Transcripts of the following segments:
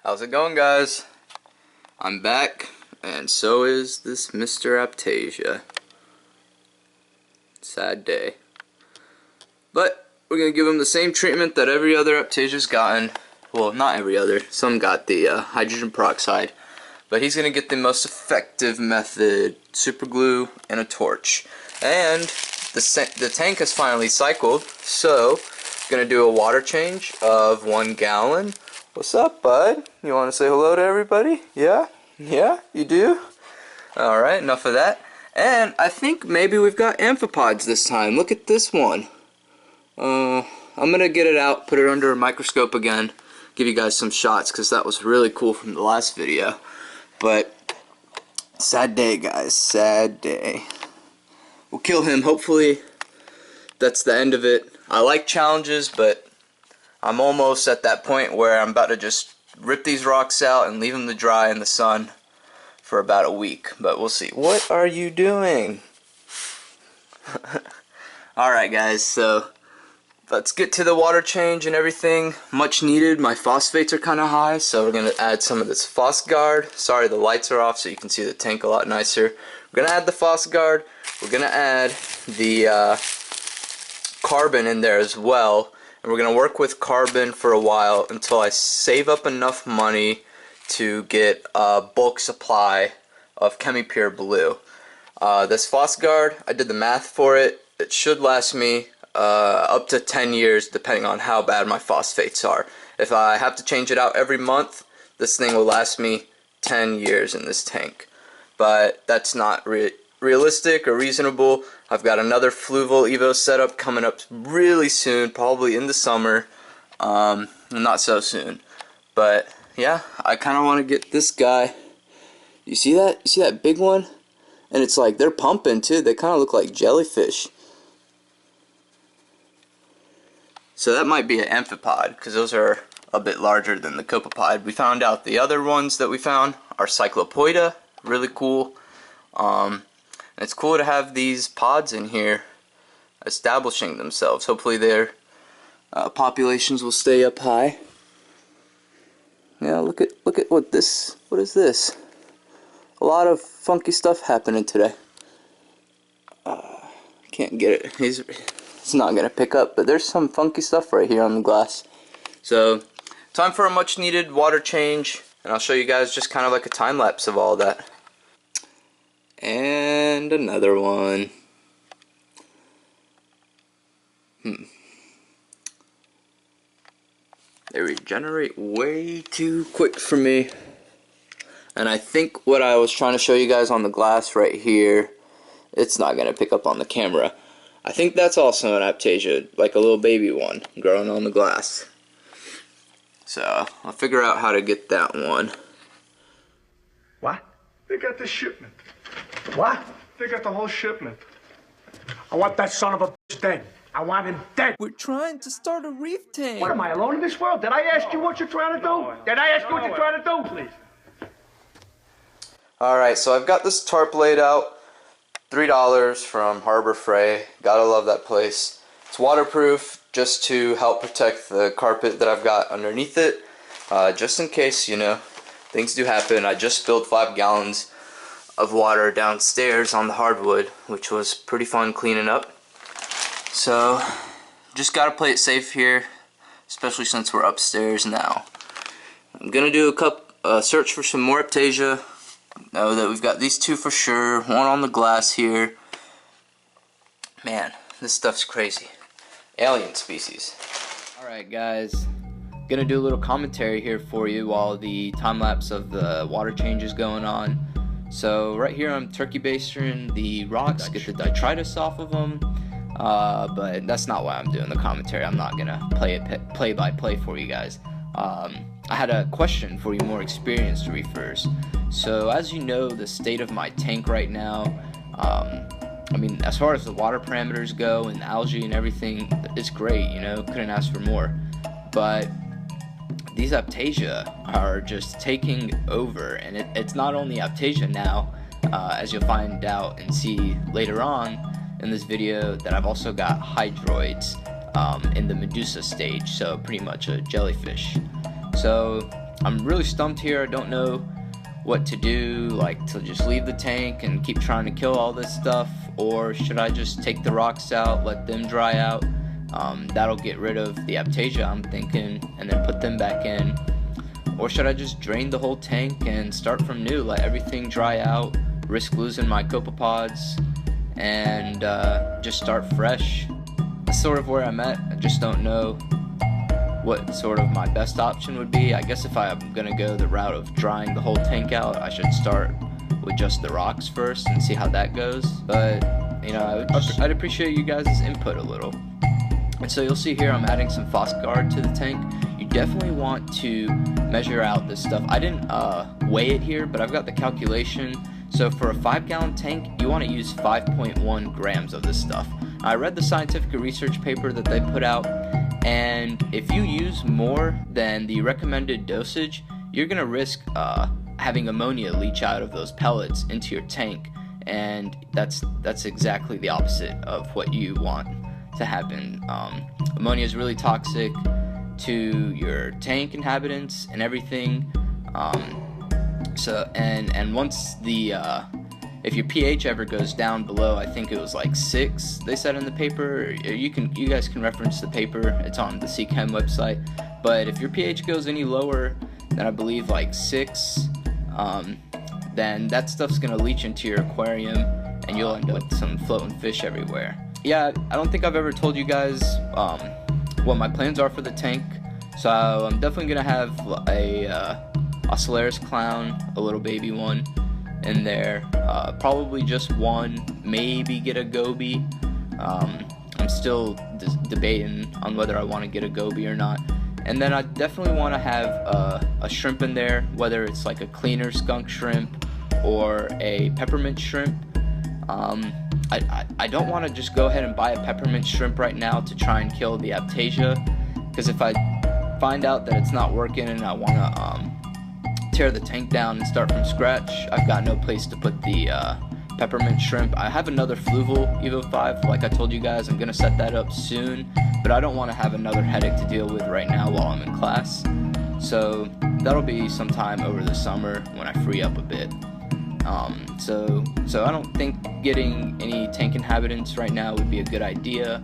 How's it going, guys? I'm back, and so is this Mr. Aiptasia. Sad day. But we're gonna give him the same treatment that every other Aiptasia's gotten. Well, not every other. Some got the hydrogen peroxide. But he's gonna get the most effective method: super glue and a torch. And the tank has finally cycled, so gonna do a water change of 1 gallon. What's up, bud? You want to say hello to everybody? Yeah? Yeah? You do? Alright, enough of that. And I think maybe we've got amphipods this time. Look at this one. I'm going to get it out, put it under a microscope again, give you guys some shots, because that was really cool from the last video. But, sad day, guys. Sad day. We'll kill him. Hopefully, that's the end of it. I like challenges, but I'm almost at that point where I'm about to just rip these rocks out and leave them to dry in the sun for about a week. But we'll see. What are you doing? Alright, guys, so let's get to the water change and everything. Much needed. My phosphates are kind of high, so we're going to add some of this phosguard. Sorry, the lights are off so you can see the tank a lot nicer. We're going to add the phosguard. We're going to add the carbon in there as well. And we're going to work with carbon for a while until I save up enough money to get a bulk supply of ChemiPure Blue. This phosguard, I did the math for it. It should last me up to 10 years depending on how bad my phosphates are. If I have to change it out every month, this thing will last me 10 years in this tank. But that's not realistic or reasonable. I've got another Fluval Evo setup coming up really soon, probably in the summer. Not so soon. But yeah, I kind of want to get this guy. You see that? You see that big one? And it's like they're pumping too. They kind of look like jellyfish. So that might be an amphipod, because those are a bit larger than the copepod. We found out the other ones that we found are cyclopoida. Really cool. It's cool to have these pods in here establishing themselves. Hopefully their populations will stay up high. Yeah, look at what is this? A lot of funky stuff happening today. Can't get it. It's not gonna pick up, but there's some funky stuff right here on the glass. So, time for a much needed water change, and I'll show you guys just kind of like a time lapse of all that. And another one. They regenerate way too quick for me. And I think what I was trying to show you guys on the glass right here, it's not going to pick up on the camera. I think that's also an Aiptasia, like a little baby one growing on the glass. So I'll figure out how to get that one. What? They got the shipment. What? They got the whole shipment. I want that son of a bitch dead. I want him dead. We're trying to start a reef tank. What, am I alone in this world? Did I ask you what you're trying to do? Did I ask you what you're trying to do, please? Alright, so I've got this tarp laid out. $3 from Harbor Freight. Gotta love that place. It's waterproof just to help protect the carpet that I've got underneath it. Just in case, you know, things do happen. I just spilled 5 gallons of water downstairs on the hardwood, which was pretty fun cleaning up. So, just gotta play it safe here, especially since we're upstairs now. I'm gonna do a search for some more Aiptasia. Know that we've got these two for sure, one on the glass here. Man, this stuff's crazy. Alien species. Alright guys, gonna do a little commentary here for you while the time lapse of the water change is going on. So right here I'm turkey basting the rocks, get the detritus off of them, but that's not why I'm doing the commentary. I'm not gonna play by play for you guys. I had a question for you more experienced reefers. So as you know, the state of my tank right now, I mean, as far as the water parameters go and algae and everything, it's great, you know, couldn't ask for more. But these Aiptasia are just taking over, and it's not only Aiptasia now, as you'll find out and see later on in this video, that I've also got Hydroids in the Medusa stage, so pretty much a jellyfish. So I'm really stumped here. I don't know what to do, like to just leave the tank and keep trying to kill all this stuff, or should I just take the rocks out, let them dry out? That'll get rid of the Aiptasia, I'm thinking, and then put them back in. Or should I just drain the whole tank and start from new, let everything dry out, risk losing my copepods, and just start fresh? That's sort of where I'm at. I just don't know what sort of my best option would be. I guess if I'm gonna go the route of drying the whole tank out, I should start with just the rocks first and see how that goes. But you know, I'd appreciate you guys' input a little. And so you'll see here I'm adding some phosguard to the tank. You definitely want to measure out this stuff. I didn't weigh it here, but I've got the calculation. So for a 5-gallon tank, you want to use 5.1 grams of this stuff. I read the scientific research paper that they put out, and if you use more than the recommended dosage, you're going to risk having ammonia leach out of those pellets into your tank, and that's exactly the opposite of what you want to happen. Ammonia is really toxic to your tank inhabitants and everything. And once the if your pH ever goes down below, I think it was like 6, they said in the paper. You guys can reference the paper. It's on the CChem website. But if your pH goes any lower than, I believe, like 6, then that stuff's gonna leach into your aquarium, and you'll end up with some floating fish everywhere. Yeah, I don't think I've ever told you guys what my plans are for the tank. So I'm definitely gonna have a Ocellaris clown, a little baby one, in there. Probably just one, maybe get a goby. I'm still debating on whether I want to get a goby or not. And then I definitely want to have a shrimp in there, whether it's like a cleaner skunk shrimp or a peppermint shrimp. I don't want to just go ahead and buy a peppermint shrimp right now to try and kill the Aiptasia, because if I find out that it's not working and I want to tear the tank down and start from scratch, I've got no place to put the peppermint shrimp. I have another Fluval Evo 5, like I told you guys. I'm going to set that up soon, but I don't want to have another headache to deal with right now while I'm in class. So that'll be sometime over the summer when I free up a bit. So I don't think getting any tank inhabitants right now would be a good idea,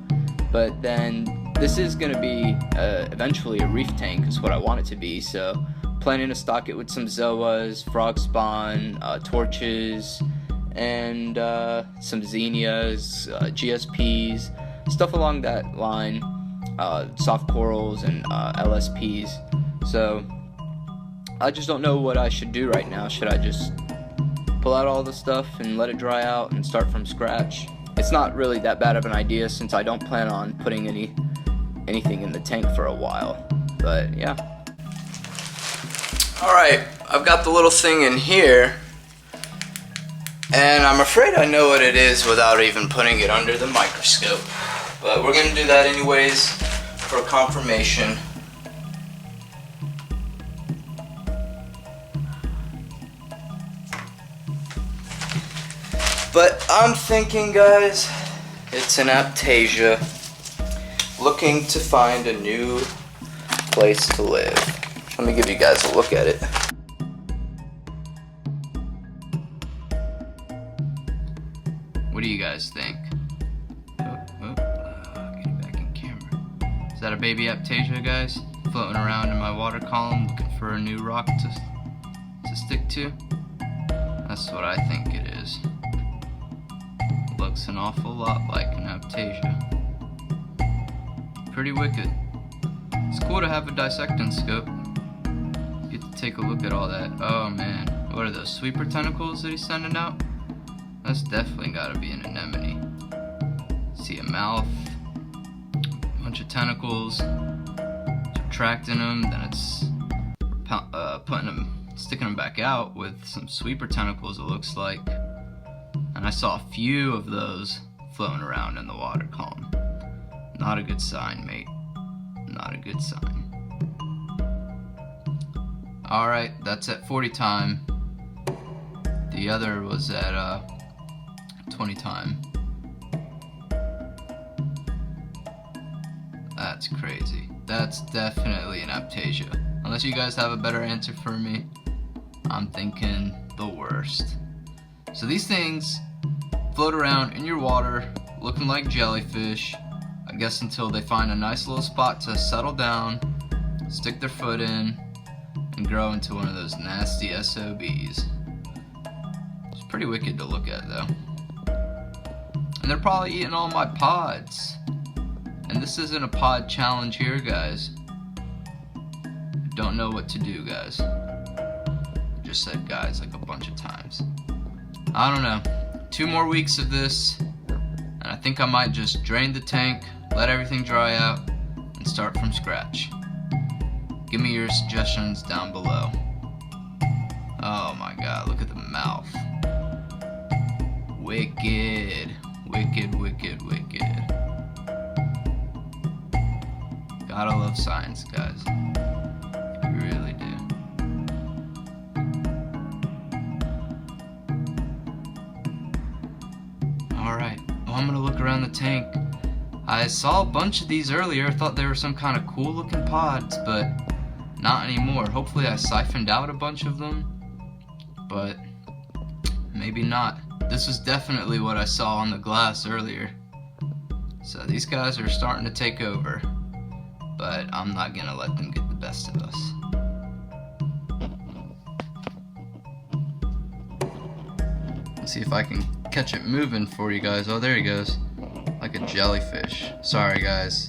but then this is going to be eventually a reef tank is what I want it to be. So planning to stock it with some zoas, frog spawn, torches, and some xenias, GSPs, stuff along that line, soft corals and LSPs. So I just don't know what I should do right now. Should I just pull out all the stuff and let it dry out and start from scratch? It's not really that bad of an idea since I don't plan on putting anything in the tank for a while. But yeah. Alright, I've got the little thing in here, and I'm afraid I know what it is without even putting it under the microscope. But we're going to do that anyways for confirmation. But I'm thinking, guys, it's an Aiptasia looking to find a new place to live. Let me give you guys a look at it. What do you guys think? Getting back in camera. Is that a baby Aiptasia, guys? Floating around in my water column looking for a new rock to stick to? That's what I think it is. Looks an awful lot like an Aiptasia. Pretty wicked. It's cool to have a dissecting scope. Get to take a look at all that. Oh man, what are those sweeper tentacles that he's sending out? That's definitely gotta be an anemone. See a mouth, a bunch of tentacles, subtracting them, then it's sticking them back out with some sweeper tentacles, it looks like. And I saw a few of those floating around in the water column. Not a good sign, mate. Not a good sign. Alright, that's at 40 time. The other was at 20 time. That's crazy. That's definitely an Aiptasia. Unless you guys have a better answer for me, I'm thinking the worst. So these things float around in your water looking like jellyfish, I guess until they find a nice little spot to settle down, stick their foot in, and grow into one of those nasty SOBs. It's pretty wicked to look at though. And they're probably eating all my pods. And this isn't a pod challenge here, guys. I don't know what to do, guys. I just said guys like a bunch of times. I don't know. 2 more weeks of this, and I think I might just drain the tank, let everything dry out, and start from scratch. Give me your suggestions down below. Oh my god, look at the mouth. Wicked. Wicked, wicked, wicked. Gotta love science, guys. You really do. Alright, well, I'm gonna look around the tank. I saw a bunch of these earlier. I thought they were some kind of cool looking pods, but not anymore. Hopefully I siphoned out a bunch of them, but maybe not. This was definitely what I saw on the glass earlier. So these guys are starting to take over, but I'm not gonna let them get the best of us. Let's see if I can catch it moving for you guys. Oh, there he goes. Like a jellyfish. Sorry guys.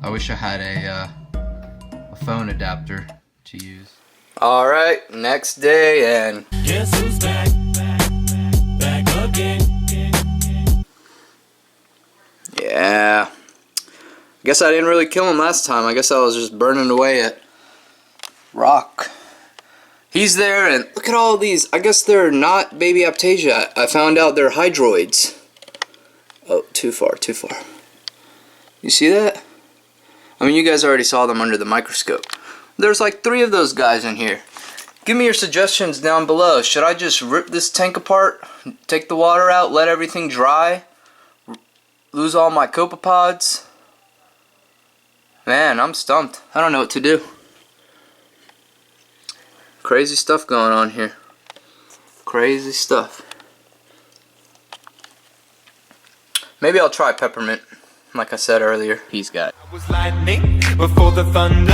I wish I had a phone adapter to use. Alright, next day, and guess who's back again. Yeah. Guess I didn't really kill him last time. I guess I was just burning away at rock. He's there, and look at all these. I guess they're not baby Aiptasia. I found out they're Hydroids. Oh, too far, too far. You see that? I mean, you guys already saw them under the microscope. There's like 3 of those guys in here. Give me your suggestions down below. Should I just rip this tank apart, take the water out, let everything dry, lose all my copepods? Man, I'm stumped. I don't know what to do. Crazy stuff going on here. Crazy stuff. Maybe I'll try peppermint, like I said earlier. Peace, guys. I was lightning before the thunder.